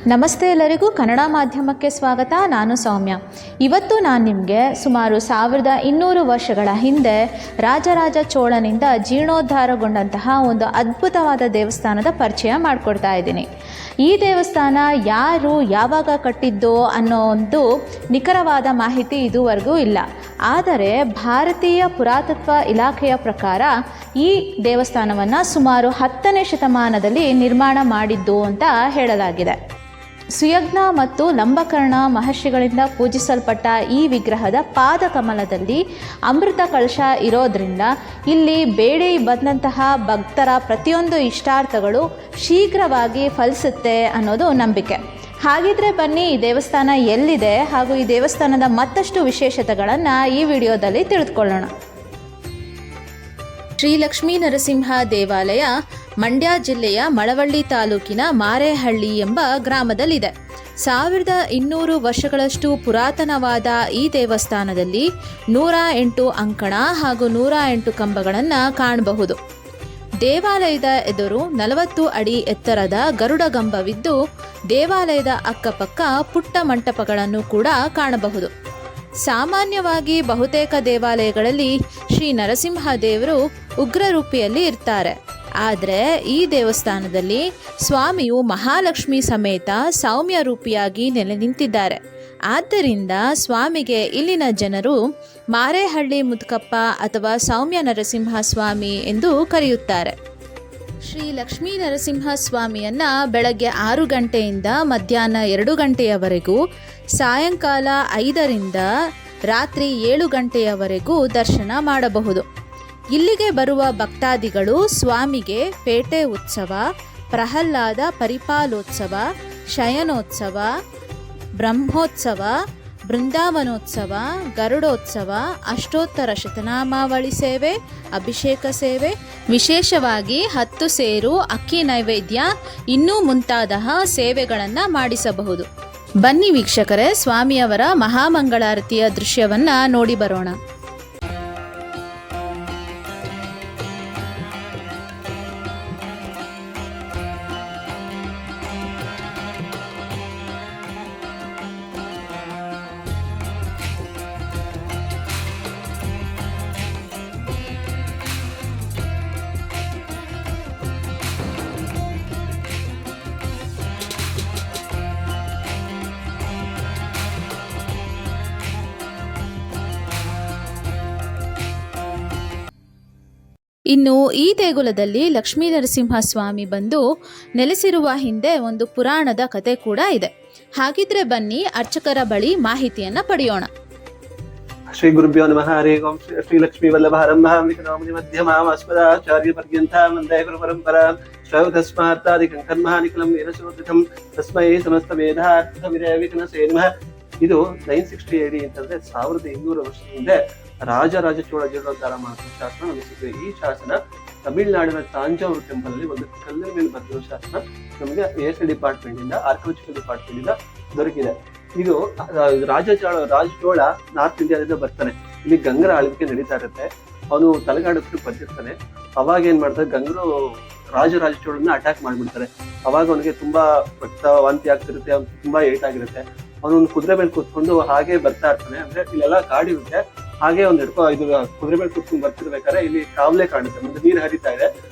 ನಮಸ್ತೆ ಎಲ್ಲರಿಗೂ, ಕನ್ನಡ ಮಾಧ್ಯಮಕ್ಕೆ ಸ್ವಾಗತ. ನಾನು ಸೌಮ್ಯ. ಇವತ್ತು ನಾನು ನಿಮಗೆ ಸುಮಾರು 1200 ವರ್ಷಗಳ ಹಿಂದೆ ರಾಜರಾಜ ಚೋಳನಿಂದ ಜೀರ್ಣೋದ್ಧಾರಗೊಂಡಂತಹ ಒಂದು ಅದ್ಭುತವಾದ ದೇವಸ್ಥಾನದ ಪರಿಚಯ ಮಾಡಿಕೊಡ್ತಾ ಇದ್ದೀನಿ. ಈ ದೇವಸ್ಥಾನ ಯಾರು ಯಾವಾಗ ಕಟ್ಟಿದ್ದೋ ಅನ್ನೋ ಒಂದು ನಿಖರವಾದ ಮಾಹಿತಿ ಇದುವರೆಗೂ ಇಲ್ಲ. ಆದರೆ ಭಾರತೀಯ ಪುರಾತತ್ವ ಇಲಾಖೆಯ ಪ್ರಕಾರ ಈ ದೇವಸ್ಥಾನವನ್ನು ಸುಮಾರು 10ನೇ ಶತಮಾನದಲ್ಲಿ ನಿರ್ಮಾಣ ಮಾಡಿದ್ದು ಅಂತ ಹೇಳಲಾಗಿದೆ. ಸುಯಜ್ಞ ಮತ್ತು ಲಂಬಕರ್ಣ ಮಹರ್ಷಿಗಳಿಂದ ಪೂಜಿಸಲ್ಪಟ್ಟ ಈ ವಿಗ್ರಹದ ಪಾದಕಮಲದಲ್ಲಿ ಅಮೃತ ಕಳಶ ಇರೋದ್ರಿಂದ ಇಲ್ಲಿ ಬೇಡಿ ಬಂದಂತಹ ಭಕ್ತರ ಪ್ರತಿಯೊಂದು ಇಷ್ಟಾರ್ಥಗಳು ಶೀಘ್ರವಾಗಿ ಫಲಿಸುತ್ತೆ ಅನ್ನೋದು ನಂಬಿಕೆ. ಹಾಗಿದ್ರೆ ಬನ್ನಿ, ಈ ದೇವಸ್ಥಾನ ಎಲ್ಲಿದೆ ಹಾಗೂ ಈ ದೇವಸ್ಥಾನದ ಮತ್ತಷ್ಟು ವಿಶೇಷತೆಗಳನ್ನು ಈ ವಿಡಿಯೋದಲ್ಲಿ ತಿಳಿದುಕೊಳ್ಳೋಣ. ಶ್ರೀ ಲಕ್ಷ್ಮೀ ನರಸಿಂಹ ದೇವಾಲಯ ಮಂಡ್ಯ ಜಿಲ್ಲೆಯ ಮಳವಳ್ಳಿ ತಾಲೂಕಿನ ಮಾರೇಹಳ್ಳಿ ಎಂಬ ಗ್ರಾಮದಲ್ಲಿದೆ. 1200 ವರ್ಷಗಳಷ್ಟು ಪುರಾತನವಾದ ಈ ದೇವಸ್ಥಾನದಲ್ಲಿ 108 ಅಂಕಣ ಹಾಗೂ 108 ಕಂಬಗಳನ್ನು ಕಾಣಬಹುದು. ದೇವಾಲಯದ ಎದುರು 40 ಅಡಿ ಎತ್ತರದ ಗರುಡಗಂಬವಿದ್ದು, ದೇವಾಲಯದ ಅಕ್ಕಪಕ್ಕ ಪುಟ್ಟ ಮಂಟಪಗಳನ್ನು ಕೂಡ ಕಾಣಬಹುದು. ಸಾಮಾನ್ಯವಾಗಿ ಬಹುತೇಕ ದೇವಾಲಯಗಳಲ್ಲಿ ಶ್ರೀ ನರಸಿಂಹ ದೇವರು ಉಗ್ರರೂಪಿಯಲ್ಲಿ ಇರ್ತಾರೆ. ಆದರೆ ಈ ದೇವಸ್ಥಾನದಲ್ಲಿ ಸ್ವಾಮಿಯು ಮಹಾಲಕ್ಷ್ಮಿ ಸಮೇತ ಸೌಮ್ಯ ರೂಪಿಯಾಗಿ ನೆಲೆ ನಿಂತಿದ್ದಾರೆ. ಆದ್ದರಿಂದ ಸ್ವಾಮಿಗೆ ಇಲ್ಲಿನ ಜನರು ಮಾರೇಹಳ್ಳಿ ಮುದ್ಕಪ್ಪ ಅಥವಾ ಸೌಮ್ಯ ನರಸಿಂಹ ಸ್ವಾಮಿ ಎಂದು ಕರೆಯುತ್ತಾರೆ. ಶ್ರೀ ಲಕ್ಷ್ಮೀ ನರಸಿಂಹ ಸ್ವಾಮಿಯನ್ನು ಬೆಳಗ್ಗೆ 6 ಗಂಟೆಯಿಂದ ಮಧ್ಯಾಹ್ನ 2 ಗಂಟೆಯವರೆಗೂ, ಸಾಯಂಕಾಲ 5ರಿಂದ ರಾತ್ರಿ 7 ಗಂಟೆಯವರೆಗೂ ದರ್ಶನ ಮಾಡಬಹುದು. ಇಲ್ಲಿಗೆ ಬರುವ ಭಕ್ತಾದಿಗಳು ಸ್ವಾಮಿಗೆ ಪೇಟೆ ಉತ್ಸವ, ಪ್ರಹ್ಲಾದ ಪರಿಪಾಲೋತ್ಸವ, ಶಯನೋತ್ಸವ, ಬ್ರಹ್ಮೋತ್ಸವ, ಬೃಂದಾವನೋತ್ಸವ, ಗರುಡೋತ್ಸವ, ಅಷ್ಟೋತ್ತರ ಶತನಾಮಾವಳಿ ಸೇವೆ, ಅಭಿಷೇಕ ಸೇವೆ, ವಿಶೇಷವಾಗಿ 10 ಸೇರು, ಅಕ್ಕಿ ನೈವೇದ್ಯ ಇನ್ನೂ ಮುಂತಾದ ಸೇವೆಗಳನ್ನು ಮಾಡಿಸಬಹುದು. ಬನ್ನಿ ವೀಕ್ಷಕರೇ, ಸ್ವಾಮಿಯವರ ಮಹಾಮಂಗಳಾರತಿಯ ದೃಶ್ಯವನ್ನು ನೋಡಿ ಬರೋಣ. ಇನ್ನು ಈ ದೇಗುಲದಲ್ಲಿ ಲಕ್ಷ್ಮೀ ನರಸಿಂಹ ಸ್ವಾಮಿ ಬಂದು ನೆಲೆಸಿರುವ ಹಿಂದೆ ಒಂದು ಪುರಾಣದ ಕತೆ ಕೂಡ ಇದೆ. ಹಾಗಿದ್ರೆ ಬನ್ನಿ ಅರ್ಚಕರ ಬಳಿ ಮಾಹಿತಿಯನ್ನ ಪಡೆಯೋಣ. ಶ್ರೀ ಗುರುಭ್ಯೋ ನಮಃ. ಹರಿ ಓಂ. ಶ್ರೀ ಲಕ್ಷ್ಮೀ ವಲ್ಲಭಾರಂಭಾಂ ವಿಕರಾಮಣಿ ಮಧ್ಯಮಾಂ ಅಸ್ಮದಾಚಾರ್ಯ ಪರ್ಯಂತಾಂ ವಂದೇ ಗುರು ಪರಂಪರಾಂ. ಶ್ರೌತಸ್ಮಾತ್ತಾದಿಕಂ ಕರ್ಮಾನಿಕಲಂ ವೀರಶೋಧಿತಂ ತಸ್ಮೈ ಸಮಸ್ತ ವೇದಾರ್ಥ ವಿರವಿಕನಸೇ ನಮಃ. ಇದು 960 AD ಅಂತಂದ್ರೆ 1200 ವರ್ಷದ ಹಿಂದೆ ರಾಜರಾಜ ಚೋಳ ಜೀರ್ಣೋದ್ಧಾರ ಮಾಡಿದ ಶಾಸನ ನಮಗೆ ಸಿಕ್ಕಿದೆ. ಈ ಶಾಸನ ತಮಿಳುನಾಡಿನ ತಾಂಜಾವೂರು ಟೆಂಪಲ್ ಅಲ್ಲಿ ಒಂದು ಕಲ್ಲಿನ ಮೇಲೆ ಬರ್ತಿರೋ ಶಾಸನ ನಮಗೆ ASL ಡಿಪಾರ್ಟ್ಮೆಂಟ್ ಇಂದ, ಆರ್ಕಿಯಾಲಜಿಕಲ್ ಡಿಪಾರ್ಟ್ಮೆಂಟ್ ಇಂದ ದೊರಕಿದೆ. ಇದು ರಾಜ ಚೋಳ ನಾರ್ತ್ ಇಂಡಿಯಾದಿಂದ ಬರ್ತಾನೆ. ಇಲ್ಲಿ ಗಂಗರ ಆಳ್ವಿಕೆ ನಡೀತಾ ಇರುತ್ತೆ. ಅವನು ತಲೆಗಾಡಕ್ಕೆ ಬಂದಿರ್ತಾನೆ. ಅವಾಗ ಏನ್ ಮಾಡ್ತಾರೆ, ಗಂಗರು ರಾಜರಾಜ ಚೋಳನ್ನ ಅಟ್ಯಾಕ್ ಮಾಡ್ಬಿಡ್ತಾರೆ. ಅವಾಗ ಅವನಿಗೆ ತುಂಬಾ ರಕ್ತ ವಾಂತಿ ಆಗ್ತಿರುತ್ತೆ, ತುಂಬಾ ಏಟ್ ಆಗಿರುತ್ತೆ. ಅವನೊಂದು ಕುದುರೆ ಮೇಲೆ ಕೂತ್ಕೊಂಡು ಹಾಗೆ ಬರ್ತಾ ಇರ್ತಾನೆ. ಅಂದ್ರೆ ಇಲ್ಲೆಲ್ಲ ಕಾಡಿರುತ್ತೆ. ಹಾಗೆ ಒಂದ್ ಇದು ಕುದುರೆ ಮೇಲೆ ಕೂತ್ಕೊಂಡು ಬರ್ತಿರ್ಬೇಕಾದ್ರೆ ಇಲ್ಲಿ ಕಾವಲೆ ಕಾಣುತ್ತೆ, ಮುಂದೆ ನೀರು ಹರಿತಾ ಇದೆ.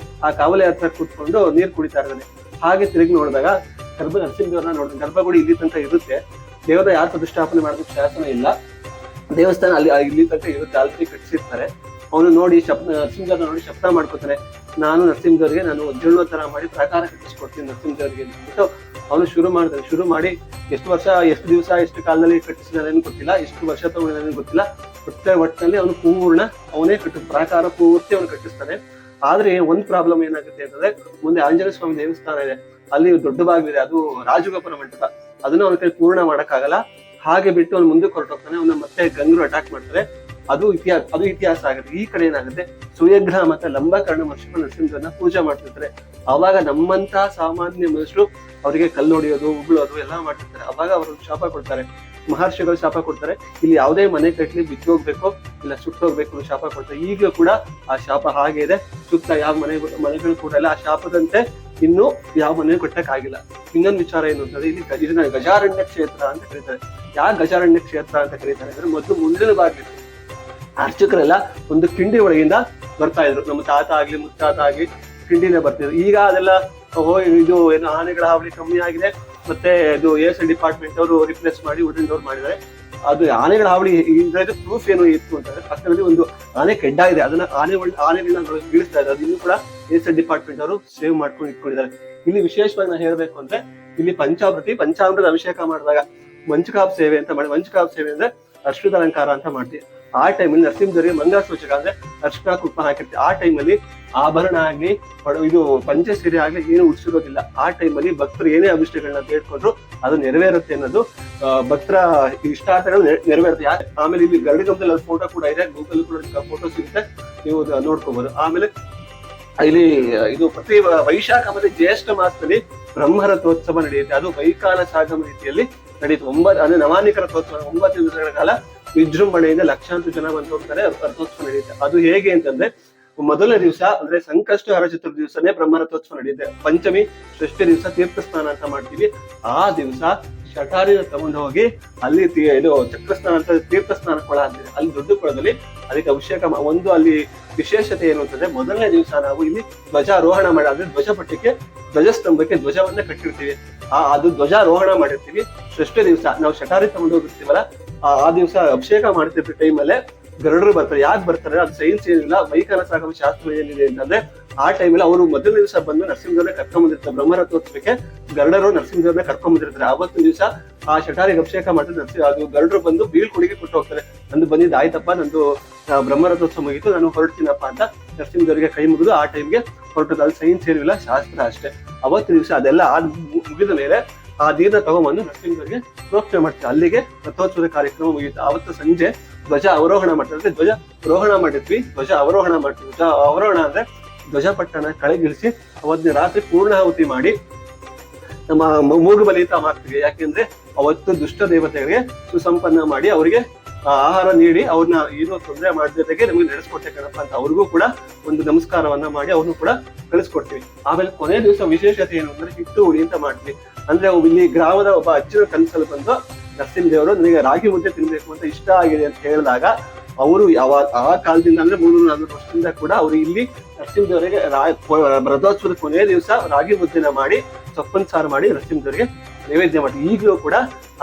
ಆ ಕಾವಲೆ ಹತ್ರ ಕೂತ್ಕೊಂಡು ನೀರು ಕುಡಿತಾ ಇರ್ತಾನೆ. ಹಾಗೆ ತಿರುಗಿ ನೋಡಿದಾಗ ನರಸಿಂಹದೇವ್ರನ್ನ ನೋಡಿದ್ರೆ ಗರ್ಭಗುಡಿ ಇಲ್ಲಿ ತನಕ ಇರುತ್ತೆ. ದೇವರ ಯಾರು ಪ್ರತಿಷ್ಠಾಪನೆ ಮಾಡೋದಕ್ಕೆ ಶಾಸನ ಇಲ್ಲ. ದೇವಸ್ಥಾನ ಅಲ್ಲಿ ಇಲ್ಲಿ ತನಕ ಇರುತ್ತೆ, ಆಲ್ರೆಡಿ ಕಟ್ಟಿಸಿರ್ತಾರೆ. ಅವನು ನೋಡಿ ನರಸಿಂಹದೇವ್ರನ್ನ ನೋಡಿ ಶಬ್ದ ಮಾಡ್ಕೋತಾನೆ, ನಾನು ನರಸಿಂಹದೇವ್ರಿಗೆ ನಾನು ಜೀರ್ಣೋದ್ಧಾರ ಮಾಡಿ ಪ್ರಾಕಾರ ಕಟ್ಟಿಸ್ಕೊಡ್ತೀನಿ ನರಸಿಂಹದೇವ್ರಿಗೆ ಅಂದ್ಬಿಟ್ಟು ಅವನು ಶುರು ಮಾಡಿ ಎಷ್ಟು ವರ್ಷ, ಎಷ್ಟು ದಿವಸ, ಎಷ್ಟು ಕಾಲದಲ್ಲಿ ಕಟ್ಟಿಸಿದಾರೇನು ಗೊತ್ತಿಲ್ಲ, ಎಷ್ಟು ವರ್ಷ ತಗೊಂಡಿದ್ದೇನೆ ಗೊತ್ತಿಲ್ಲ. ಒಟ್ಟಿನಲ್ಲಿ ಅವನು ಪೂರ್ಣ ಅವನೇ ಪ್ರಾಕಾರ ಪೂರ್ತಿ ಅವನು ಕಟ್ಟಿಸ್ತಾನೆ. ಆದ್ರೆ ಒಂದ್ ಪ್ರಾಬ್ಲಮ್ ಏನಾಗುತ್ತೆ ಅಂತಂದ್ರೆ, ಮುಂದೆ ಆಂಜನೇಯ ಸ್ವಾಮಿ ದೇವಸ್ಥಾನ ಇದೆ, ಅಲ್ಲಿ ದೊಡ್ಡ ಬಾಗಿಲಿದೆ, ಅದು ರಾಜಗೋಪುರ ಮಂಟಪ. ಅದನ್ನ ಅವನ ಕೈ ಪೂರ್ಣ ಮಾಡಕ್ಕಾಗಲ್ಲ. ಹಾಗೆ ಬಿಟ್ಟು ಅವ್ನು ಮುಂದಕ್ಕೆ ಹೊರಟೋಗ್ತಾನೆ. ಅವನ್ನ ಮತ್ತೆ ಗಂಗರು ಅಟ್ಯಾಕ್ ಮಾಡ್ತಾರೆ. ಅದು ಇತಿಹಾಸ ಆಗುತ್ತೆ. ಈ ಕಡೆ ಏನಾಗುತ್ತೆ, ಸುಯಜ್ಞ ಮತ್ತೆ ಲಂಬಕರ್ಣ ಮಹರ್ಷಿಗಳು ನರಸಿಂಹನ ಪೂಜೆ ಮಾಡ್ತಿರ್ತಾರೆ. ಅವಾಗ ನಮ್ಮಂತ ಸಾಮಾನ್ಯ ಮನುಷ್ಯರು ಅವರಿಗೆ ಕಲ್ಲು ಹೊಡೆಯೋದು, ಉಗುಳೋದು ಎಲ್ಲ ಮಾಡ್ತಿರ್ತಾರೆ. ಅವಾಗ ಅವರು ಶಾಪ ಕೊಡ್ತಾರೆ, ಮಹರ್ಷಿಗಳು ಶಾಪ ಕೊಡ್ತಾರೆ. ಇಲ್ಲಿ ಯಾವುದೇ ಮನೆ ಕಟ್ಲಿ ಬಿದ್ದು ಹೋಗ್ಬೇಕು, ಇಲ್ಲ ಸುಟ್ಟು ಹೋಗ್ಬೇಕು ಶಾಪ ಕೊಡ್ತಾರೆ. ಈಗಲೂ ಕೂಡ ಆ ಶಾಪ ಹಾಗೆ ಇದೆ. ಸುತ್ತ ಯಾವ ಮನೆಗಳು ಕೂಡ ಇಲ್ಲ. ಆ ಶಾಪದಂತೆ ಇನ್ನು ಯಾವ ಮನೆ ಕಟ್ಟಕ್ಕಾಗಿಲ್ಲ. ಇನ್ನೊಂದು ವಿಚಾರ ಏನು ಅಂತಂದ್ರೆ ಇಲ್ಲಿ ಇದನ್ನ ಗಜಾರಣ್ಯ ಕ್ಷೇತ್ರ ಅಂತ ಕರೀತಾರೆ. ಯಾಕೆ ಗಜಾರಣ್ಯ ಕ್ಷೇತ್ರ ಅಂತ ಕರೀತಾರೆ ಅಂದ್ರೆ ಮೊದಲು ಮುಂದಿನ ಬಾಗಿಲು ಅರ್ಚಕರೆಲ್ಲ ಒಂದು ಕಿಂಡಿ ಒಳಗಿಂದ ಬರ್ತಾ ಇದ್ರು. ನಮ್ಮ ತಾತ ಆಗ್ಲಿ ಮುತ್ತಾತ ಆಗ್ಲಿ ಕಿಂಡಿನೇ ಬರ್ತಿದ್ರು. ಈಗ ಅದೆಲ್ಲ ಇದು ಏನು ಆನೆಗಳ ಹಾವಳಿ ಕಮ್ಮಿ ಆಗಿದೆ, ಮತ್ತೆ ಇದು ಎಸ್ ಡಿಪಾರ್ಟ್ಮೆಂಟ್ ಅವರು ರಿಪ್ಲೇಸ್ ಮಾಡಿ ವುಡನ್ ಡೋರ್ ಮಾಡಿದ್ದಾರೆ. ಅದು ಆನೆಗಳ ಹಾವಳಿ ಇದ್ರದ್ದು ಪ್ರೂಫ್ ಏನು ಇತ್ತು ಅಂತಂದ್ರೆ ಪಕ್ಕದಲ್ಲಿ ಒಂದು ಆನೆ ಕೆಡ್ಡ ಇದೆ, ಅದನ್ನ ಆನೆಗಳನ್ನ ಬೀಳಿಸ್ತಾ ಇದ್ದಾರೆ. ಅದು ಇನ್ನೂ ಕೂಡ ಎಸ್ ಡಿಪಾರ್ಟ್ಮೆಂಟ್ ಅವರು ಸೇವ್ ಮಾಡ್ಕೊಂಡು ಇಟ್ಕೊಂಡಿದ್ದಾರೆ. ಇಲ್ಲಿ ವಿಶೇಷವಾಗಿ ನಾನು ಹೇಳ್ಬೇಕು ಅಂದ್ರೆ ಇಲ್ಲಿ ಪಂಚಾಮೃತ ಅಭಿಷೇಕ ಮಾಡಿದಾಗ ಮಂಚಕಾಪ್ ಸೇವೆ ಅಂತ ಮಾಡಿ, ಮಂಚಕಾಪ್ ಸೇವೆ ಅಂದ್ರೆ ಅರ್ಶಿಣದ ಅಲಂಕಾರ ಅಂತ ಮಾಡ್ತೀವಿ. ಆ ಟೈಮಲ್ಲಿ ನರಸಿಂಹದೇವರಿಗೆ ಮಂಗಳ ಸೂಚಕ ಅಂದ್ರೆ ಅರ್ಶಿಣ ಕುಂಕುಮ ಹಾಕಿರ್ತೀವಿ. ಆ ಟೈಮಲ್ಲಿ ಆಭರಣ ಆಗ್ಲಿ ಇದು ಪಂಚಸೀರೆ ಆಗ್ಲಿ ಏನು ಉಡ್ಸಿರೋದಿಲ್ಲ. ಆ ಟೈಮಲ್ಲಿ ಭಕ್ತರು ಏನೇ ಅಭಿಷ್ಟಗಳನ್ನ ಬೇಡ್ಕೊಂಡ್ರು ಅದು ನೆರವೇರುತ್ತೆ ಅನ್ನೋದು ಭಕ್ತರ ಇಷ್ಟಾರ್ಥಗಳು ನೆರವೇರುತ್ತೆ. ಆಮೇಲೆ ಇಲ್ಲಿ ಗರುಡಗಂಬದಲ್ಲಿ ಫೋಟೋ ಕೂಡ ಇದೆ, ಗೂಗಲ್ ಕೂಡ ಫೋಟೋ ಸಿಗುತ್ತೆ, ನೀವು ನೋಡ್ಕೋಬಹುದು. ಆಮೇಲೆ ಇಲ್ಲಿ ಇದು ಪ್ರತಿ ವೈಶಾಖ ಮತ್ತೆ ಜ್ಯೇಷ್ಠ ಮಾಸದಲ್ಲಿ ಬ್ರಹ್ಮರಥೋತ್ಸವ ನಡೆಯುತ್ತೆ. ಅದು ವೈಕಾಲ ಸಾಗಮ ರೀತಿಯಲ್ಲಿ ನಡೆಯುತ್ತೆ. ಅಂದ್ರೆ ನವಾನಿಕ ರಥೋತ್ಸವ 9 ದಿವಸಗಳ ಕಾಲ ವಿಜೃಂಭಣೆಯಿಂದ ಲಕ್ಷಾಂತರ ಜನ ಬಂದು ಹೋಗ್ತಾರೆ. ರಥೋತ್ಸವ ನಡೆಯುತ್ತೆ. ಅದು ಹೇಗೆ ಅಂತಂದ್ರೆ ಮೊದಲನೇ ದಿವಸ ಅಂದ್ರೆ ಸಂಕಷ್ಟಹರ ಚತುರ್ಥಿ ದಿವಸನೇ ಬ್ರಹ್ಮರಥೋತ್ಸವ ನಡೆಯುತ್ತೆ. ಪಂಚಮಿ ಷಷ್ಠಿ ದಿವಸ ತೀರ್ಥ ಸ್ನಾನ ಅಂತ ಮಾಡ್ತೀವಿ. ಆ ದಿವಸ ಶಟಾರಿನ ತಗೊಂಡು ಹೋಗಿ ಅಲ್ಲಿ ಇದು ಚಕ್ರಸ್ನಾನ ಅಂತ ತೀರ್ಥ ಸ್ನಾನ ಕೊಳ ಅಂತಿದೆ, ಅಲ್ಲಿ ದೊಡ್ಡ ಕೊಳದಲ್ಲಿ ಅದಕ್ಕೆ ಅಭಿಷೇಕ. ಒಂದು ಅಲ್ಲಿ ವಿಶೇಷತೆ ಏನು ಅಂತಂದ್ರೆ ಮೊದಲನೇ ದಿವಸ ನಾವು ಇಲ್ಲಿ ಧ್ವಜಾರೋಹಣ ಮಾಡಿ, ಅಂದ್ರೆ ಧ್ವಜಪಟ್ಟಕ್ಕೆ ಧ್ವಜಸ್ತಂಭಕ್ಕೆ ಧ್ವಜವನ್ನ ಕಟ್ಟಿರ್ತೀವಿ. ಅದು ಧ್ವಜಾರೋಹಣ ಮಾಡಿರ್ತೀವಿ. ಷಷ್ಠಿ ದಿವಸ ನಾವು ಶಟಾರಿ ತಗೊಂಡು ಹೋಗಿರ್ತೀವಲ್ಲ, ಆ ದಿವಸ ಅಭಿಷೇಕ ಮಾಡ್ತಿರ್ತೀವಿ ಟೈಮಲ್ಲೇ ಗರುಡರು ಬರ್ತಾರೆ. ಯಾಕೆ ಬರ್ತಾರೆ ಅದು ಸೈನ್ಸ್ ಏನಿಲ್ಲ, ವೈಕಾಲ ಸಾಗಮ ಶಾಸ್ತ್ರ ಏನಿದೆ ಅಂತಂದ್ರೆ ಆ ಟೈಮಲ್ಲಿ ಅವರು ಮೊದಲ ದಿವಸ ಬಂದು ನರಸಿಂಹದೇವ್ರನ್ನ ಕರ್ಕೊಂಡ್ ಬಂದಿರ್ತಾರೆ. ಬ್ರಹ್ಮರಥೋತ್ಸವಕ್ಕೆ ಗರುಡರು ನರಸಿಂಹದೇವ್ರನ್ನ ಕರ್ಕೊಂಡ್ ಬಂದಿರ್ತಾರೆ. ಆವತ್ತಿನ ದಿವಸ ಆ ಶಟಾರಿಗೆ ಅಭಿಷೇಕ ಮಾಡಿದ್ರೆ ಅದು ಗರುಡರು ಬಂದು ಬೀಳ್ಕೊಡಿಗೆ ಕೊಟ್ಟು ಹೋಗ್ತಾರೆ. ನಂದು ಬಂದಿದ್ದು ಆಯ್ತಪ್ಪ, ನಂದು ಬ್ರಹ್ಮರಥೋತ್ಸವ ಮುಗಿತು, ನಾನು ಹೊರಡ್ತೀನಪ್ಪ ಅಂತ ನರಸಿಂಹದೇವರಿಗೆ ಕೈ ಮುಗಿದು ಆ ಟೈಮ್ಗೆ ಹೊರಟದ್ದು. ಅಲ್ಲಿ ಸೈನ್ಸ್ ಏನಿಲ್ಲ, ಶಾಸ್ತ್ರ ಅಷ್ಟೇ. ಅವತ್ತಿನ ದಿವಸ ಅದೆಲ್ಲ ಮುಗಿದ ಮೇಲೆ ಆ ದೀರ್ನ ತಗೊಂಡ್ಬಂದು ನರಸಿಂಹದೇವರಿಗೆ ಪ್ರೋಕ್ಷಣೆ ಮಾಡ್ತಾರೆ. ಅಲ್ಲಿಗೆ ರಥೋತ್ಸವದ ಕಾರ್ಯಕ್ರಮ ಮುಗಿಯುತ್ತೆ. ಅವತ್ತು ಸಂಜೆ ಧ್ವಜ ಅವರೋಹಣ ಮಾಡ್ತಾರೆ. ಧ್ವಜ ರೋಹಣ ಮಾಡಿದ್ವಿ, ಧ್ವಜ ಅವರೋಹಣ ಮಾಡ್ತೀವಿ. ಧ್ವಜ ಅವರೋಹಣ ಅಂದ್ರೆ ಧ್ವಜಪಟ್ಟಣ ಕೆಳಗಿಳಿಸಿ ಅವತ್ತಿನ ರಾತ್ರಿ ಪೂರ್ಣಾಹುತಿ ಮಾಡಿ ನಮ್ಮ ಮೂಗುಬಲಿ ಅಂತ ಮಾಡ್ತೀವಿ. ಯಾಕೆಂದ್ರೆ ಅವತ್ತು ದುಷ್ಟ ದೇವತೆಗಳಿಗೆ ಸುಸಂಪನ್ನ ಮಾಡಿ ಅವರಿಗೆ ಆಹಾರ ನೀಡಿ ಅವ್ರನ್ನ ಏನೋ ತೊಂದರೆ ಮಾಡದಿದ್ದಾಗೆ ನಮಗೆ ನಡೆಸ್ಕೊಟ್ಟೆ ಕಣಪ್ಪ ಅಂತ ಅವ್ರಿಗೂ ಕೂಡ ಒಂದು ನಮಸ್ಕಾರವನ್ನ ಮಾಡಿ ಅವ್ರನ್ನು ಕೂಡ ಕಳಿಸ್ಕೊಡ್ತೀವಿ. ಆಮೇಲೆ ಕೊನೆ ದಿವಸ ವಿಶೇಷತೆ ಏನು ಅಂದ್ರೆ ಹಿಟ್ಟು ಹುಳಿ ಅಂತ ಮಾಡ್ತೀವಿ. ಅಂದ್ರೆ ಇಲ್ಲಿ ಗ್ರಾಮದ ಒಬ್ಬ ಅಜ್ಜನ ಕನಸಲ್ಲಿ ಬಂದು ನರಸಿಂಹದೇವರು ನನಗೆ ರಾಗಿ ಮುದ್ದೆ ತಿನ್ಬೇಕು ಅಂತ ಇಷ್ಟ ಆಗಿದೆ ಅಂತ ಹೇಳಿದಾಗ ಅವರು ಆ ಕಾಲದಿಂದ ಅಂದ್ರೆ 300-400 ವರ್ಷದಿಂದ ಕೂಡ ಅವರು ಇಲ್ಲಿ ನರಸಿಂಹದೇವರಿಗೆ ರಥೋತ್ಸವದ ಕೊನೆಯ ದಿವಸ ರಾಗಿ ಮುದ್ದೆನ ಮಾಡಿ ಸೊಪ್ಪನ್ ಸಾರು ಮಾಡಿ ನರಸಿಂಹದೇವರಿಗೆ ನೈವೇದ್ಯ ಮಾಡ್ತೀವಿ. ಈಗಲೂ ಕೂಡ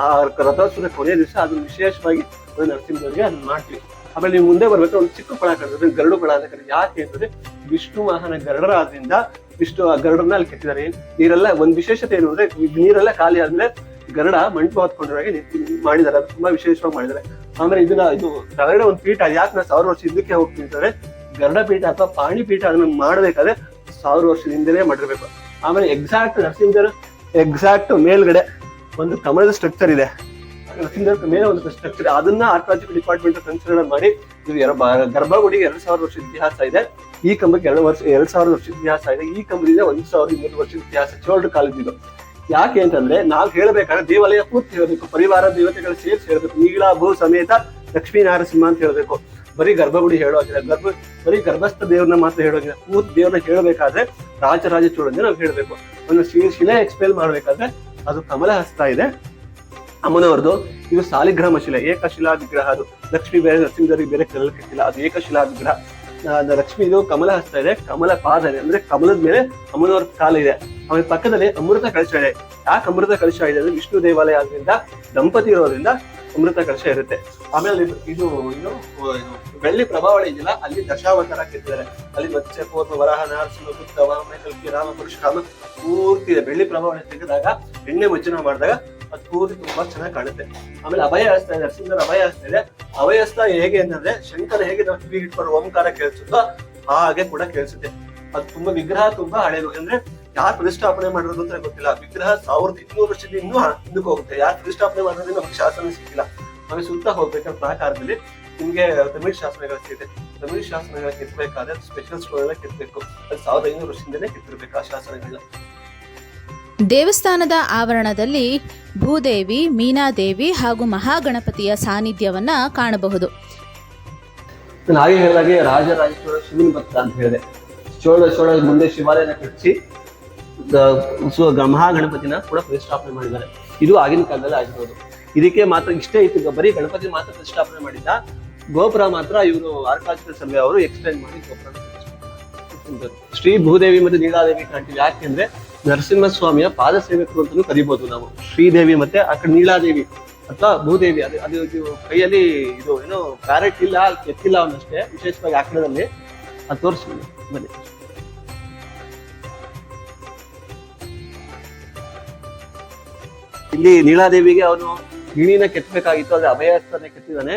ಆ ರಥೋತ್ಸವದ ಕೊನೆಯ ದಿವಸ ಅದನ್ನು ವಿಶೇಷವಾಗಿ ನರಸಿಂಹದೇವರಿಗೆ ಅದನ್ನ ಮಾಡ್ತೀವಿ. ಆಮೇಲೆ ನೀವು ಮುಂದೆ ಬರ್ಬೇಕಾದ್ರೆ ಒಂದು ಚಿಕ್ಕ ಕೊಳ ಕಟ್ಟಿದ್ರೆ ಗರುಡು ಕೊಳ ಅಂತ ಕರೀತಾರೆ. ಯಾಕೆ ಅಂತಂದ್ರೆ ವಿಷ್ಣು ವಾಹನ ಗರುಡರಾದ್ರಿಂದ ವಿಷ್ಣು ಗರುಡನ್ನ ಅಲ್ಲಿ ಕೆತ್ತಿದ್ದಾರೆ. ನೀರೆಲ್ಲ ಒಂದ್ ವಿಶೇಷತೆ ಏನು ಅಂದ್ರೆ ನೀರೆಲ್ಲ ಖಾಲಿ ಆದ್ಮೇಲೆ ಗರುಡ ಮಂಟಪ ಹೊತ್ಕೊಂಡಿರೋಗೆ ಮಾಡಿದ್ದಾರೆ. ಅದು ತುಂಬಾ ವಿಶೇಷವಾಗಿ ಮಾಡಿದ್ದಾರೆ. ಆಮೇಲೆ ಇದು ಗರುಡ ಒಂದು ಪೀಠ. ಯಾಕೆ ನಾವು 1000 ವರ್ಷ ಇದಕ್ಕೆ ಹೋಗ್ತೀವಿ ಅಂತಂದ್ರೆ ಗರುಡ ಪೀಠ ಅಥವಾ ಪಾಣಿ ಪೀಠ ಅದನ್ನ ಮಾಡ್ಬೇಕಾದ್ರೆ 1000 ವರ್ಷದಿಂದಲೇ ಮಾಡಿರ್ಬೇಕು. ಆಮೇಲೆ ಎಕ್ಸಾಕ್ಟ್ ನರಸಿಂಹದೇವರ ಎಕ್ಸಾಕ್ಟ್ ಮೇಲ್ಗಡೆ ಒಂದು ಕಮಲದ ಸ್ಟ್ರಕ್ಚರ್ ಇದೆ. ನರಸಿಂಹದೇವರ ಮೇಲೆ ಒಂದು ಸ್ಟ್ರಕ್ಚರ್, ಅದನ್ನ ಆರ್ಕಿಯಾಲಜಿಕಲ್ ಡಿಪಾರ್ಟ್ಮೆಂಟ್ ಕನ್ಸಿಡರ್ ಮಾಡಿ ಇದು ಗರ್ಭಗುಡಿಗೆ 2000 ವರ್ಷದ ಇತಿಹಾಸ ಇದೆ. ಈ ಕಂಬಕ್ಕೆ 2000 ವರ್ಷದ ಇತಿಹಾಸ ಇದೆ. ಈ ಕಂಬದಿಂದ 1200 ವರ್ಷದ ಇತಿಹಾಸ, ಚೋಳರ ಕಾಲದ್ದು. ಯಾಕೆ ಅಂತಂದ್ರೆ ನಾವು ಹೇಳ್ಬೇಕಾದ್ರೆ ದೇವಾಲಯ ಪೂರ್ತಿ ಹೇಳ್ಬೇಕು, ಪರಿವಾರ ದೇವತೆಗಳು ಸೇರಿಸಿ ಹೇಳ್ಬೇಕು. ನೀಳ ಭೂ ಸಮೇತ ಲಕ್ಷ್ಮೀ ನಾರಸಿಂಹ ಅಂತ ಹೇಳ್ಬೇಕು. ಬರೀ ಗರ್ಭಗುಡಿ ಹೇಳೋಗಿಲ್ಲ, ಬರೀ ಗರ್ಭಸ್ಥ ದೇವ್ರನ್ನ ಮಾತ್ರ ಹೇಳೋಗಿಲ್ಲ. ಪೂರ್ತಿ ದೇವ್ರನ್ನ ಹೇಳ್ಬೇಕಾದ್ರೆ ರಾಜರಾಜ ಚೋಳಂದ್ರೆ ನಾವು ಹೇಳ್ಬೇಕು. ಒಂದು ಶಿಲೆ ಎಕ್ಸ್ಪ್ಲೇನ್ ಮಾಡ್ಬೇಕಾದ್ರೆ ಅದು ಕಮಲ ಹಸ್ತ ಇದೆ ಅಮ್ಮನವ್ರದ್ದು. ಇದು ಸಾಲಿಗ್ರಾಮ ಶಿಲೆ, ಏಕಶಿಲಾ ವಿಗ್ರಹ. ಅದು ಲಕ್ಷ್ಮೀ ಬೇರೆ ನರಸಿಂಹದೇವರಿಗೆ ಬೇರೆ ಕಲರ್ ಕೆತ್ತಿಲ್ಲ, ಅದು ಏಕಶಿಲಾ ವಿಗ್ರಹ. ಲಕ್ಷ್ಮಿ ಇದು ಕಮಲ ಹಸ್ತ ಇದೆ, ಕಮಲ ಪಾದ ಇದೆ, ಅಂದ್ರೆ ಕಮಲದ ಮೇಲೆ ಅಮ್ಮನವರ ಕಾಲ ಇದೆ. ಆಮೇಲೆ ಪಕ್ಕದಲ್ಲಿ ಅಮೃತ ಕಲಶ ಇದೆ. ಯಾಕೆ ಅಮೃತ ಕಲಶ ಇದೆ ಅಂದ್ರೆ ವಿಷ್ಣು ದೇವಾಲಯ ಆದ್ರಿಂದ ದಂಪತಿ ಇರೋದ್ರಿಂದ ಅಮೃತ ಕಲಶ ಇರುತ್ತೆ. ಆಮೇಲೆ ಇದು ಬೆಳ್ಳಿ ಪ್ರಭಾವಳಿ ಇದೆಯಲ್ಲ, ಅಲ್ಲಿ ದಶಾವತಾರ ಕೆತ್ತಿದ್ದಾರೆ. ಅಲ್ಲಿ ಮತ್ಸ್ಯ ಕೂರ್ಮ ವರಾಹ ನರಸಿಂಹ ಬುದ್ಧ ವಾಮನ ಕಲ್ಕಿ ರಾಮ ಪರಶುರಾಮ ಪೂರ್ತಿ ಇದೆ. ಬೆಳ್ಳಿ ಪ್ರಭಾವಳಿ ತೆಗೆದಾಗ ಎಣ್ಣೆ ಮಜ್ಜನ ಮಾಡಿದಾಗ ಅದು ಪೂರ್ತಿ ತುಂಬಾ ಚೆನ್ನಾಗಿ ಕಾಣುತ್ತೆ. ಆಮೇಲೆ ಅಭಯ ಹಸ್ತ ಇದೆ, ನರಸಿಂಹರ ಅಭಯ ಹಸ್ತ ಇದೆ. ಅಭಯ ಹಸ್ತ ಹೇಗೆ ಅಂತಂದ್ರೆ ಶಂಕರ ಹೇಗೆ ನಾವು ಕಿವಿಗೆ ಇಟ್ಕೊಂಡು ಓಂಕಾರ ಕೇಳಿಸುತ್ತೋ ಹಾಗೆ ಕೂಡ ಕೇಳಿಸುತ್ತೆ. ಅದು ತುಂಬಾ ವಿಗ್ರಹ ತುಂಬಾ ಹಳೆಯದು. ಅಂದ್ರೆ ಯಾರು ಪ್ರತಿಷ್ಠಾಪನೆ ಮಾಡಿರೋದು ಅಂತ ಗೊತ್ತಿಲ್ಲ. ವಿಗ್ರಹ 1200 ವರ್ಷದಿಂದ ಇನ್ನೂ ಹಿಂದಕ್ಕೆ ಹೋಗುತ್ತೆ. ಯಾರು ಪ್ರತಿಷ್ಠಾಪನೆ ಮಾಡೋದ್ರಿಂದ ನಮ್ಗೆ ಶಾಸನ ಸಿಕ್ಕಿಲ್ಲ. ಆಮೇಲೆ ಸುತ್ತ ಹೋಗ್ಬೇಕಾದ್ರೆ ಪ್ರಾಕಾರದಲ್ಲಿ ನಿಮ್ಗೆ ತಮಿಳ್ ಶಾಸನಗಳು ಸಿಗುತ್ತೆ. ತಮಿಳ್ ಶಾಸನಗಳ ಕೆತ್ತಬೇಕಾದ್ರೆ ಸ್ಪೆಷಲ್ ಸ್ಟೋನ್ ಕೆತ್ತಬೇಕು. ಅದು 1500 ವರ್ಷದಿಂದಲೇ ಕೆತ್ತಿರ್ಬೇಕು ಆ ಶಾಸನಗಳನ್ನ. ದೇವಸ್ಥಾನದ ಆವರಣದಲ್ಲಿ ಭೂದೇವಿ, ಮೀನಾದೇವಿ ಹಾಗೂ ಮಹಾಗಣಪತಿಯ ಸಾನ್ನಿಧ್ಯವನ್ನ ಕಾಣಬಹುದು. ನಾನು ಹಾಗೆ ಹೇಳಿದಾಗೆ ರಾಜರಾಜ ಚೋಳ ಶಿವನ ಭಕ್ತ ಅಂತ ಹೇಳಿದೆ. ಚೋಳ ಮುಂದೆ ಶಿವಾಲಯನ ಕಟ್ಟಿಸಿ ಮಹಾಗಣಪತಿನ ಕೂಡ ಪ್ರತಿಷ್ಠಾಪನೆ ಮಾಡಿದ್ದಾರೆ. ಇದು ಆಗಿನ ಕಾಲದಲ್ಲಿ ಆಗಿರೋದು. ಇದಕ್ಕೆ ಮಾತ್ರ ಇಷ್ಟೇ ಇತ್ತು, ಬರೀ ಗಣಪತಿ ಮಾತ್ರ ಪ್ರತಿಷ್ಠಾಪನೆ ಮಾಡಿದ್ದ. ಗೋಪುರ ಮಾತ್ರ ಇವರು ಆರ್ಕಾಲಜಿಕಲ್ ಸರ್ವೆ ಅವರು ಎಕ್ಸ್ಟೆಂಡ್ ಮಾಡಿ ಗೋಪುರ ಶ್ರೀ ಭೂದೇವಿ ಮತ್ತು ನೀಲಾದೇವಿ ಕಾಣ್ತೀವಿ. ಯಾಕೆಂದ್ರೆ ನರಸಿಂಹಸ್ವಾಮಿಯ ಪಾದ ಸೇವಕರು ಅಂತಲೂ ಕರಿಬಹುದು ನಾವು. ಶ್ರೀದೇವಿ ಮತ್ತೆ ಆ ಕಡೆ ನೀಲಾದೇವಿ ಅಥವಾ ಭೂದೇವಿ, ಅದು ಕೈಯಲ್ಲಿ ಇದು ಏನೋ ಪ್ಯಾರೆಟ್ ಇಲ್ಲ, ಎತ್ತಿಲ್ಲ ಅವನಷ್ಟೇ, ವಿಶೇಷವಾಗಿ ಆಕಡದಲ್ಲಿ ಅದು ತೋರಿಸ್ಬೋದು ಬನ್ನಿ. ಇಲ್ಲಿ ನೀಲಾದೇವಿಗೆ ಅವನು ಗಿಣಿನ ಕೆತ್ತಬೇಕಾಗಿತ್ತು, ಆದ್ರೆ ಅಭಯಹಸ್ತನೇ ಕೆತ್ತಿದ್ದಾನೆ.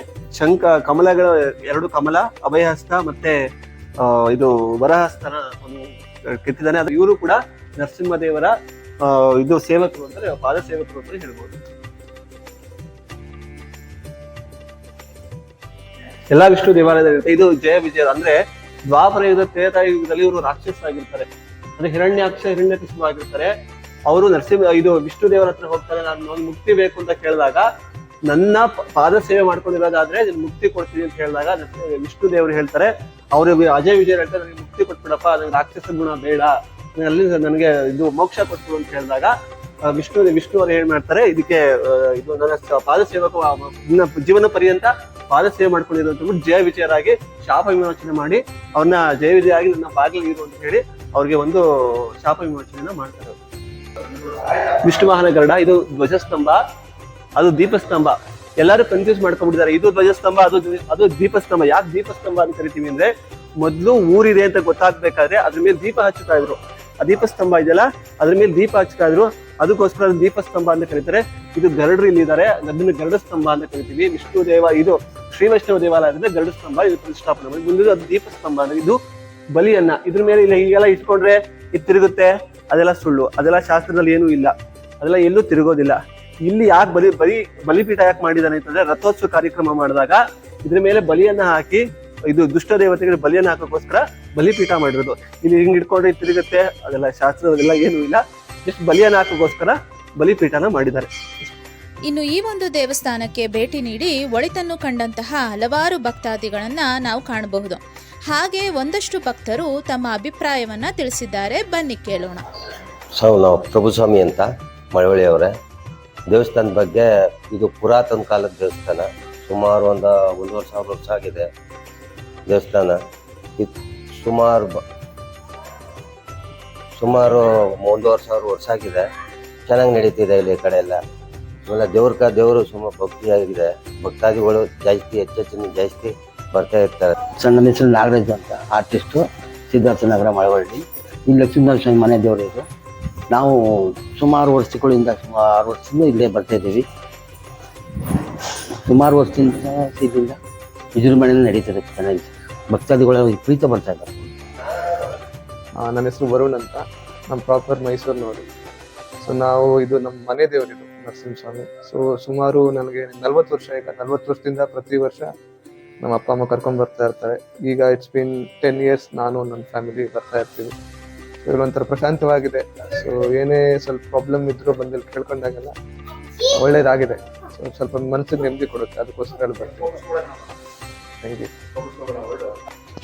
ಕಮಲಗಳ 2 ಕಮಲ, ಅಭಯಹಸ್ತ ಮತ್ತೆ ಇದು ವರಹಸ್ತನ ಕೆತ್ತಿದ್ದಾನೆ. ಅದು ಇವರು ಕೂಡ ನರಸಿಂಹದೇವರ ಇದು ಸೇವಕರು ಅಂದ್ರೆ ಪಾದ ಸೇವಕರು ಅಂತ ಹೇಳ್ಬೋದು. ಎಲ್ಲಾ ವಿಷ್ಣು ದೇವಾಲಯದಲ್ಲಿ ಇದು ಜಯ ವಿಜಯ ಅಂದ್ರೆ ದ್ವಾಪರ ಯುಗ ತ್ರೇತಾಯುಗದಲ್ಲಿ ಇವರು ರಾಕ್ಷಸರಾಗಿರ್ತಾರೆ. ಅಂದ್ರೆ ಹಿರಣ್ಯಾಕ್ಷ ಹಿರಣ್ಯಕಶಿಪು ಆಗಿರ್ತಾರೆ. ಅವರು ಇದು ವಿಷ್ಣು ದೇವರ ಹತ್ರ ಹೋಗ್ತಾರೆ. ನಾನು ಮುಕ್ತಿ ಬೇಕು ಅಂತ ಕೇಳಿದಾಗ, ನನ್ನ ಪಾದ ಸೇವೆ ಮಾಡ್ಕೊಂಡಿರೋದಾದ್ರೆ ಮುಕ್ತಿ ಕೊಡ್ತೀನಿ ಅಂತ ಹೇಳಿದಾಗ ವಿಷ್ಣು ದೇವರು ಹೇಳ್ತಾರೆ, ಅವರು ಅಜಯ ವಿಜಯ ಹೇಳ್ತಾರೆ, ನನಗೆ ಮುಕ್ತಿ ಕೊಟ್ಬಿಡಪ್ಪ, ನನಗೆ ರಾಕ್ಷಸ ಗುಣ ಬೇಡ, ಅಲ್ಲಿ ನನಗೆ ಇದು ಮೋಕ್ಷ ಕೊಟ್ಬಿಡು ಅಂತ ಹೇಳಿದಾಗ ವಿಷ್ಣು ಅವರು ಏನ್ ಮಾಡ್ತಾರೆ, ಇದಕ್ಕೆ ಇದು ನನ್ನ ಪಾದ ಸೇವಕ ಜೀವನ ಪರ್ಯಂತ ಪಾದ ಸೇವೆ ಮಾಡ್ಕೊಂಡಿರೋ ಅಂತ ಜಯ ವಿಜಯರಾಗಿ ಶಾಪ ವಿಮೋಚನೆ ಮಾಡಿ ಅವ್ರನ್ನ ಜಯ ವಿಜಯಾಗಿ ನನ್ನ ಬಾಗಿಲು ಇರು ಅಂತ ಹೇಳಿ ಅವ್ರಿಗೆ ಒಂದು ಶಾಪ ವಿಮೋಚನೆಯನ್ನ ಮಾಡ್ತಾರೆ. ವಿಷ್ಣು ವಾಹನ ಗರುಡ, ಇದು ಧ್ವಜಸ್ತಂಭ, ಅದು ದೀಪಸ್ತಂಭ. ಎಲ್ಲರೂ ಕನ್ಫ್ಯೂಸ್ ಮಾಡ್ಕೊಂಡ್ಬಿಟ್ಟಿದ್ದಾರೆ, ಇದು ಧ್ವಜಸ್ತಂಭ, ಅದು ದೀಪಸ್ತಂಭ. ಯಾಕೆ ದೀಪಸ್ತಂಭ ಅಂತ ಕರಿತೀವಿ ಅಂದ್ರೆ, ಮೊದ್ಲು ಊರಿದೆ ಅಂತ ಗೊತ್ತಾಗ್ಬೇಕಾದ್ರೆ ಅದ್ರ ಮೇಲೆ ದೀಪ ಹಚ್ಚುತ್ತಾ ಇದ್ರು. ಆ ದೀಪಸ್ತಂಭ ಇದೆಯಲ್ಲ, ಅದ್ರ ಮೇಲೆ ದೀಪ ಹಚ್ಚುತ್ತಾ ಇದ್ರು, ಅದಕ್ಕೋಸ್ಕರ ದೀಪಸ್ತಂಭ ಅಂತ ಕರೀತಾರೆ. ಇದು ಗರುಡ್ರು ಇಲ್ಲಿದ್ದಾರೆ, ಅದನ್ನ ಗರುಡ ಸ್ತಂಭ ಅಂತ ಕರಿತೀವಿ. ವಿಷ್ಣು ಇದು ಶ್ರೀ ವೈಷ್ಣವ ದೇವಾಲಯದಿಂದ ಗರುಡ ಸ್ತಂಭ ಇದು ಪ್ರತಿಷ್ಠಾಪನೆ ಮಾಡಿ. ಮುಂದೆ ಅದು ದೀಪಸ್ತಂಭ ಅಂದ್ರೆ ಇದು ಬಲಿಯನ್ನ, ಇದ್ರ ಮೇಲೆ ಇಲ್ಲ ಹೀಗೆಲ್ಲ ಇಟ್ಕೊಂಡ್ರೆ ಇದು ತಿರುಗುತ್ತೆ, ಅದೆಲ್ಲ ಸುಳ್ಳು, ಅದೆಲ್ಲ ಶಾಸ್ತ್ರದಲ್ಲಿ ಏನೂ ಇಲ್ಲ, ಅದೆಲ್ಲ ಎಲ್ಲೂ ತಿರುಗೋದಿಲ್ಲ. ಇಲ್ಲಿ ಯಾಕೆ ಬಲಿಪೀಠ ಯಾಕೆ ಮಾಡಿದಾನೆ ಅಂತಂದ್ರೆ, ರಥೋತ್ಸವ ಕಾರ್ಯಕ್ರಮ ಮಾಡಿದಾಗ ಇದ್ರ ಮೇಲೆ ಬಲಿಯನ್ನ ಹಾಕಿ, ಇದು ದುಷ್ಟ ದೇವತೆಗಳಿಗೆ ಬಲಿಯನ್ನ ಹಾಕೋಕ್ಕೋಸ್ಕರ ಬಲಿಪೀಠ ಮಾಡಿರೋದು. ಇಲ್ಲಿ ಹಿಂಗ್ ಇಟ್ಕೊಂಡ್ರೆ ತಿರುಗುತ್ತೆ, ಅದೆಲ್ಲ ಶಾಸ್ತ್ರದೆಲ್ಲ ಏನೂ ಇಲ್ಲ, ಜಸ್ಟ್ ಬಲಿಯನ್ನ ಹಾಕೋಕ್ಕೋಸ್ಕರ ಬಲಿಪೀಠನ ಮಾಡಿದ್ದಾರೆ. ಇನ್ನು ಈ ಒಂದು ದೇವಸ್ಥಾನಕ್ಕೆ ಭೇಟಿ ನೀಡಿ ಒಳಿತನ್ನು ಕಂಡಂತಹ ಹಲವಾರು ಭಕ್ತಾದಿಗಳನ್ನ ನಾವು ಕಾಣಬಹುದು. ಹಾಗೆ ಒಂದಷ್ಟು ಭಕ್ತರು ತಮ್ಮ ಅಭಿಪ್ರಾಯವನ್ನ ತಿಳಿಸಿದ್ದಾರೆ, ಬನ್ನಿ ಕೇಳೋಣ. ನಾವು ಪ್ರಭುಸ್ವಾಮಿ ಅಂತ ಮಳವಳ್ಳಿ ಅವರೇ. ದೇವಸ್ಥಾನದ ಬಗ್ಗೆ, ಇದು ಪುರಾತನ ಕಾಲದ ದೇವಸ್ಥಾನ, ಸುಮಾರು 1,500 ವರ್ಷ ಆಗಿದೆ ದೇವಸ್ಥಾನ. ಇದು ಸುಮಾರು 1,500 ವರ್ಷ ಆಗಿದೆ. ಚೆನ್ನಾಗಿ ನಡೀತಿದೆ ಇಲ್ಲಿ ಕಡೆ ಎಲ್ಲ. ಆಮೇಲೆ ದೇವರು ಸುಮಾರು ಭಕ್ತಿಯಾಗಿದೆ, ಭಕ್ತಾದಿಗಳು ಜಾಸ್ತಿ ಬರ್ತಾ ಇರ್ತಾರೆ. ನನ್ನ ಹೆಸರು ನಾಗರಾಜ್ ಅಂತ, ಆರ್ಟಿಸ್ಟು, ಸಿದ್ಧಾರ್ಥ ನಗರ ಮಳವಳ್ಳಿ. ಇಲ್ಲಿ ಲಕ್ಷ್ಮೀನರಸಿಂಹ ಮನೆ ದೇವರು ಇದು. ನಾವು ಸುಮಾರು ವರ್ಷಗಳಿಂದ 6 ವರ್ಷದಿಂದ ಇಲ್ಲೇ ಬರ್ತಾಯಿದ್ದೀವಿ. ಸುಮಾರು ವರ್ಷದಿಂದ ಇದರಿಂದ ವಿಜೃಂಭಣೆ ನಡೀತದೆ ಚೆನ್ನಾಗಿ, ಭಕ್ತಾದಿಗಳು ಪ್ರೀತ ಬರ್ತಾ ಇದ್ದಾರೆ. ನನ್ನ ಹೆಸರು ವರುಣ್ ಅಂತ, ನಮ್ಮ ಪ್ರಾಪರ್ ಮೈಸೂರಿನವರು. ಸೊ ನಾವು ಇದು ನಮ್ಮ ಮನೆ ದೇವರಿದು ನರಸಿಂಹಸ್ವಾಮಿ. ಸೊ ಸುಮಾರು ನನಗೆ 40 ವರ್ಷ, ಈಗ 40 ವರ್ಷದಿಂದ ಪ್ರತಿ ವರ್ಷ ನಮ್ಮ ಅಪ್ಪ ಅಮ್ಮ ಕರ್ಕೊಂಡು ಬರ್ತಾ ಇರ್ತಾರೆ. ಈಗ ಇಟ್ಸ್ ಬಿನ್ 10 years ನಾನು ನನ್ನ ಫ್ಯಾಮಿಲಿ ಬರ್ತಾ ಇರ್ತೀವಿ. ಸೊ ಇಲ್ಲಿ ಒಂಥರ ಪ್ರಶಾಂತವಾಗಿದೆ. ಸೊ ಏನೇ ಸ್ವಲ್ಪ ಪ್ರಾಬ್ಲಮ್ ಇದ್ರೂ ಬಂದಲ್ಲಿ ಕೇಳ್ಕೊಂಡಾಗೆಲ್ಲ ಒಳ್ಳೇದಾಗಿದೆ. ಸೊ ಸ್ವಲ್ಪ ಮನಸ್ಸಿಗೆ ನೆಮ್ಮದಿ ಕೊಡುತ್ತೆ, ಅದಕ್ಕೋಸ್ಕರ ಬರ್ತೀವಿ. Thank you.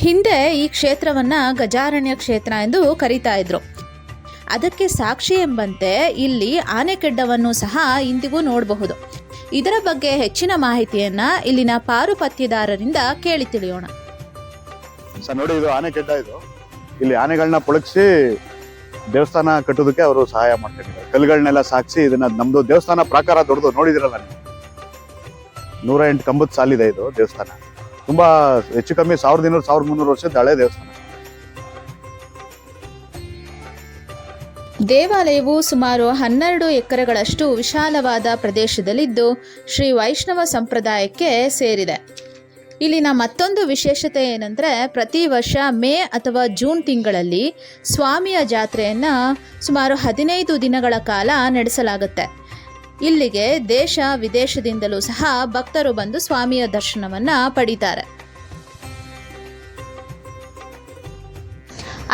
ಹಿಂದೆ ಈ ಕ್ಷೇತ್ರವನ್ನ ಗಜಾರಣ್ಯ ಕ್ಷೇತ್ರ ಎಂದು ಕರೀತಾ ಇದ್ರು. ಅದಕ್ಕೆ ಸಾಕ್ಷಿ ಎಂಬಂತೆ ಇಲ್ಲಿ ಆನೆಕೆಡ್ಡವನ್ನು ಸಹ ಇಂದಿಗೂ ನೋಡಬಹುದು. ಇದರ ಬಗ್ಗೆ ಹೆಚ್ಚಿನ ಮಾಹಿತಿಯನ್ನ ಇಲ್ಲಿನ ಪಾರುಪತ್ಯದಾರರಿಂದ ಕೇಳಿ ತಿಳಿಯೋಣ. ಸರ್ ನೋಡಿ, ಇದು ಆನೆಕೆಡ್ಡ. ಇದು ಇಲ್ಲಿ ಆನೆಗಳನ್ನ ಪೊಳಗಿಸಿ ದೇವಸ್ಥಾನ ಕಟ್ಟೋದಕ್ಕೆ ಅವರು ಸಹಾಯ ಮಾಡ್ತಿದ್ದಾರೆ. ಕಲ್ಲುಗಳನ್ನೆಲ್ಲ ಸಾಗಿಸಿ ಇದನ್ನ, ನಮ್ದು ದೇವಸ್ಥಾನ ಪ್ರಾಕಾರ ದೊಡ್ಡದು ನೋಡಿದಿರಲ್ಲ ನೀವು, 108 ಕಂಬದ ಸಾಲಿದೆ ಇದು ದೇವಸ್ಥಾನ. ತುಂಬಾ ಹೆಚ್ಚು ಕಮ್ಮಿ 1200-1300 ವರ್ಷದ ಹಳೆ ದೇವಸ್ಥಾನ. ದೇವಾಲಯವು ಸುಮಾರು 12 ಎಕರೆಗಳಷ್ಟು ವಿಶಾಲವಾದ ಪ್ರದೇಶದಲ್ಲಿದ್ದು ಶ್ರೀ ವೈಷ್ಣವ ಸಂಪ್ರದಾಯಕ್ಕೆ ಸೇರಿದೆ. ಇಲ್ಲಿನ ಮತ್ತೊಂದು ವಿಶೇಷತೆ ಏನಂದರೆ, ಪ್ರತಿ ವರ್ಷ ಮೇ ಅಥವಾ ಜೂನ್ ತಿಂಗಳಲ್ಲಿ ಸ್ವಾಮಿಯ ಜಾತ್ರೆಯನ್ನು ಸುಮಾರು 15 ದಿನಗಳ ಕಾಲ ನಡೆಸಲಾಗುತ್ತೆ. ಇಲ್ಲಿಗೆ ದೇಶ ವಿದೇಶದಿಂದಲೂ ಸಹ ಭಕ್ತರು ಬಂದು ಸ್ವಾಮಿಯ ದರ್ಶನವನ್ನು ಪಡೀತಾರೆ.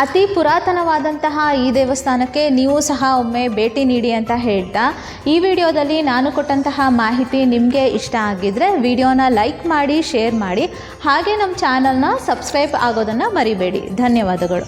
ಅತಿ ಪುರಾತನವಾದಂತಹ ಈ ದೇವಸ್ಥಾನಕ್ಕೆ ನೀವು ಸಹ ಒಮ್ಮೆ ಭೇಟಿ ನೀಡಿ ಅಂತ ಹೇಳ್ತಾ, ಈ ವಿಡಿಯೋದಲ್ಲಿ ನಾನು ಕೊಟ್ಟಂತಹ ಮಾಹಿತಿ ನಿಮಗೆ ಇಷ್ಟ ಆಗಿದ್ದರೆ ವಿಡಿಯೋನ ಲೈಕ್ ಮಾಡಿ, ಶೇರ್ ಮಾಡಿ, ಹಾಗೆ ನಮ್ಮ ಚಾನಲ್ನ ಸಬ್ಸ್ಕ್ರೈಬ್ ಆಗೋದನ್ನು ಮರಿಬೇಡಿ. ಧನ್ಯವಾದಗಳು.